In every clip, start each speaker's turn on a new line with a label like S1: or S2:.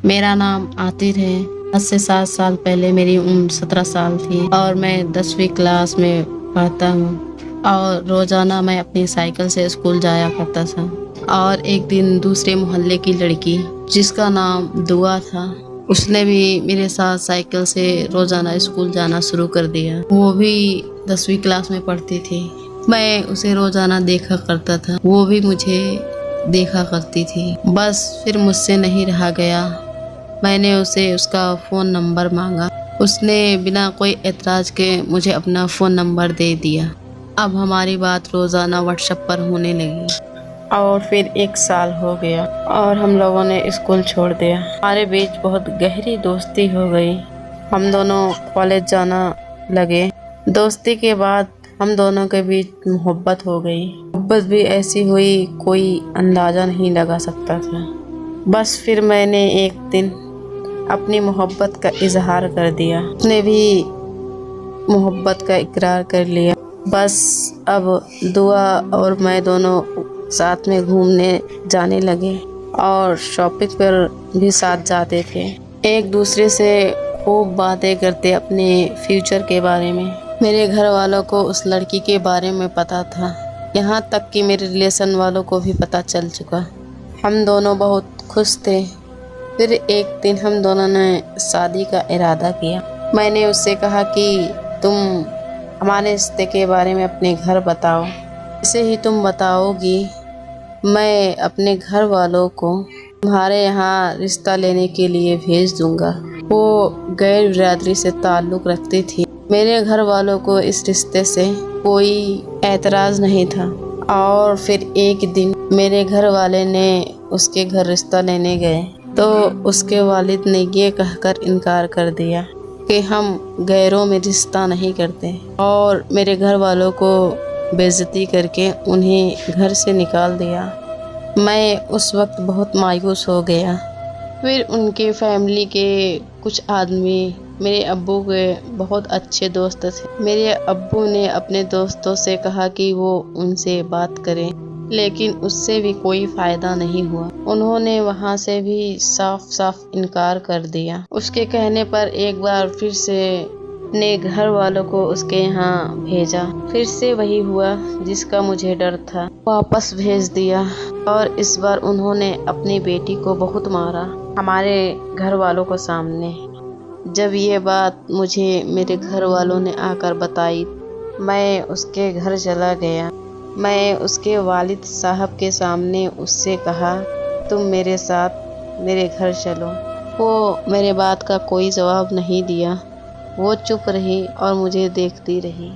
S1: میرا نام عاطر ہے۔ آج سے 7 سال پہلے میری عمر 17 سال تھی اور میں 10ویں کلاس میں پڑھتا ہوں اور روزانہ میں اپنی سائیکل سے اسکول جایا کرتا تھا۔ اور ایک دن دوسرے محلے کی لڑکی جس کا نام دعا تھا، اس نے بھی میرے ساتھ سائیکل سے روزانہ اسکول جانا شروع کر دیا۔ وہ بھی 10ویں کلاس میں پڑھتی تھی۔ میں اسے روزانہ دیکھا کرتا تھا، وہ بھی مجھے دیکھا کرتی تھی۔ بس پھر مجھ سے نہیں رہا گیا، میں نے اسے اس کا فون نمبر مانگا۔ اس نے بنا کوئی اعتراض کے مجھے اپنا فون نمبر دے دیا۔ اب ہماری بات روزانہ واٹس ایپ پر ہونے لگی اور پھر 1 سال ہو گیا اور ہم لوگوں نے اسکول چھوڑ دیا۔ ہمارے بیچ بہت گہری دوستی ہو گئی، ہم دونوں کالج جانا لگے۔ دوستی کے بعد ہم دونوں کے بیچ محبت ہو گئی۔ محبت بھی ایسی ہوئی کوئی اندازہ نہیں لگا سکتا تھا۔ بس پھر میں نے ایک دن اپنی محبت کا اظہار کر دیا، اس نے بھی محبت کا اقرار کر لیا۔ بس اب دعا اور میں دونوں ساتھ میں گھومنے جانے لگے اور شاپنگ پر بھی ساتھ جاتے تھے۔ ایک دوسرے سے خوب باتیں کرتے اپنے فیوچر کے بارے میں۔ میرے گھر والوں کو اس لڑکی کے بارے میں پتا تھا، یہاں تک کہ میرے ریلیشن والوں کو بھی پتہ چل چکا۔ ہم دونوں بہت خوش تھے۔ پھر ایک دن ہم دونوں نے شادی کا ارادہ کیا۔ میں نے اس سے کہا کہ تم ہمارے رشتے کے بارے میں اپنے گھر بتاؤ، جیسے ہی تم بتاؤ گی میں اپنے گھر والوں کو تمہارے یہاں رشتہ لینے کے لیے بھیج دوں گا۔ وہ غیر برادری سے تعلق رکھتی تھی۔ میرے گھر والوں کو اس رشتے سے کوئی اعتراض نہیں تھا اور پھر ایک دن میرے گھر والے نے اس کے گھر رشتہ لینے گئے تو اس کے والد نے یہ کہہ کر انکار کر دیا کہ ہم غیروں میں رشتہ نہیں کرتے، اور میرے گھر والوں کو بے عزتی کر کے انہیں گھر سے نکال دیا۔ میں اس وقت بہت مایوس ہو گیا۔ پھر ان کے فیملی کے کچھ آدمی میرے ابو کے بہت اچھے دوست تھے۔ میرے ابو نے اپنے دوستوں سے کہا کہ وہ ان سے بات کریں، لیکن اس سے بھی کوئی فائدہ نہیں ہوا۔ انہوں نے وہاں سے بھی صاف صاف انکار کر دیا۔ اس کے کہنے پر ایک بار پھر سے اپنے گھر والوں کو اس کے یہاں بھیجا۔ پھر سے وہی ہوا جس کا مجھے ڈر تھا، واپس بھیج دیا، اور اس بار انہوں نے اپنی بیٹی کو بہت مارا ہمارے گھر والوں کو سامنے۔ جب یہ بات مجھے میرے گھر والوں نے آ کر بتائی، میں اس کے گھر چلا گیا۔ میں اس کے والد صاحب کے سامنے اس سے کہا تم میرے ساتھ میرے گھر چلو۔ وہ میرے بات کا کوئی جواب نہیں دیا، وہ چپ رہی اور مجھے دیکھتی رہی۔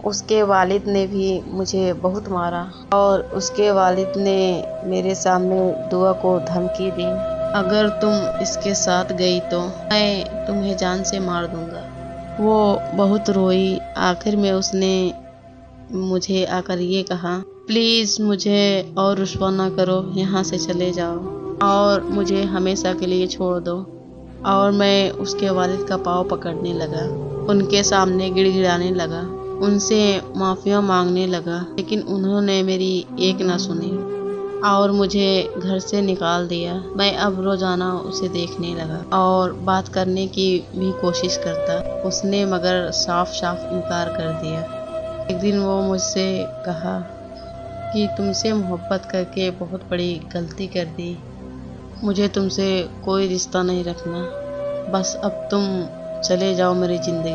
S1: اس کے والد نے بھی مجھے بہت مارا اور اس کے والد نے میرے سامنے دعا کو دھمکی دی، اگر تم اس کے ساتھ گئی تو میں تمہیں جان سے مار دوں گا۔ وہ بہت روئی۔ آخر میں اس نے مجھے آ کر یہ کہا پلیز مجھے اور رسوا نہ کرو، یہاں سے چلے جاؤ اور مجھے ہمیشہ کے لیے چھوڑ دو۔ اور میں اس کے والد کا پاؤں پکڑنے لگا، ان کے سامنے گڑ گڑانے لگا، ان سے معافیاں مانگنے لگا، لیکن انہوں نے میری ایک نہ سنی اور مجھے گھر سے نکال دیا۔ میں اب روزانہ اسے دیکھنے لگا اور بات کرنے کی بھی کوشش کرتا، اس نے مگر صاف صاف انکار کر دیا۔ ایک دن وہ مجھ سے کہا کہ تم سے محبت کر کے بہت بڑی غلطی کر دی، مجھے تم سے کوئی رشتہ نہیں رکھنا، بس اب تم چلے جاؤ میری زندگی۔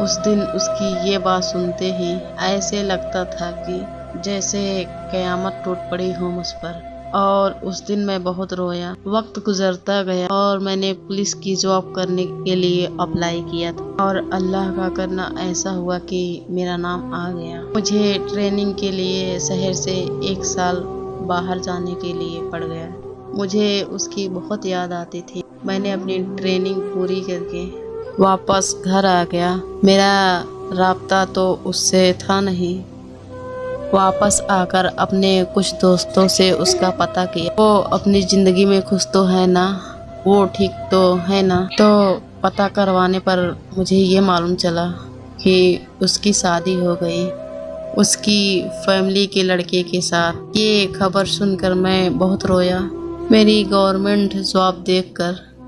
S1: اس دن اس کی یہ بات سنتے ہی ایسے لگتا تھا کہ جیسے قیامت ٹوٹ پڑی ہو مجھ پر، اور اس دن میں بہت رویا۔ وقت گزرتا گیا اور میں نے پولیس کی جاب کرنے کے لیے اپلائی کیا تھا، اور اللہ کا کرنا ایسا ہوا کہ میرا نام آ گیا۔ مجھے ٹریننگ کے لیے شہر سے 1 سال باہر جانے کے لیے پڑ گیا۔ مجھے اس کی بہت یاد آتی تھی۔ میں نے اپنی ٹریننگ پوری کر کے واپس گھر آ گیا۔ میرا رابطہ تو اس سے تھا نہیں۔ واپس آ کر اپنے کچھ دوستوں سے اس کا پتہ کیا، وہ اپنی زندگی میں خوش تو ہے نا، وہ ٹھیک تو ہے نا۔ تو پتہ کروانے پر مجھے یہ معلوم چلا کہ اس کی شادی ہو گئی اس کی فیملی کے لڑکے کے ساتھ۔ یہ خبر سن کر میں بہت رویا۔ میری گورنمنٹ جاب دیکھ کر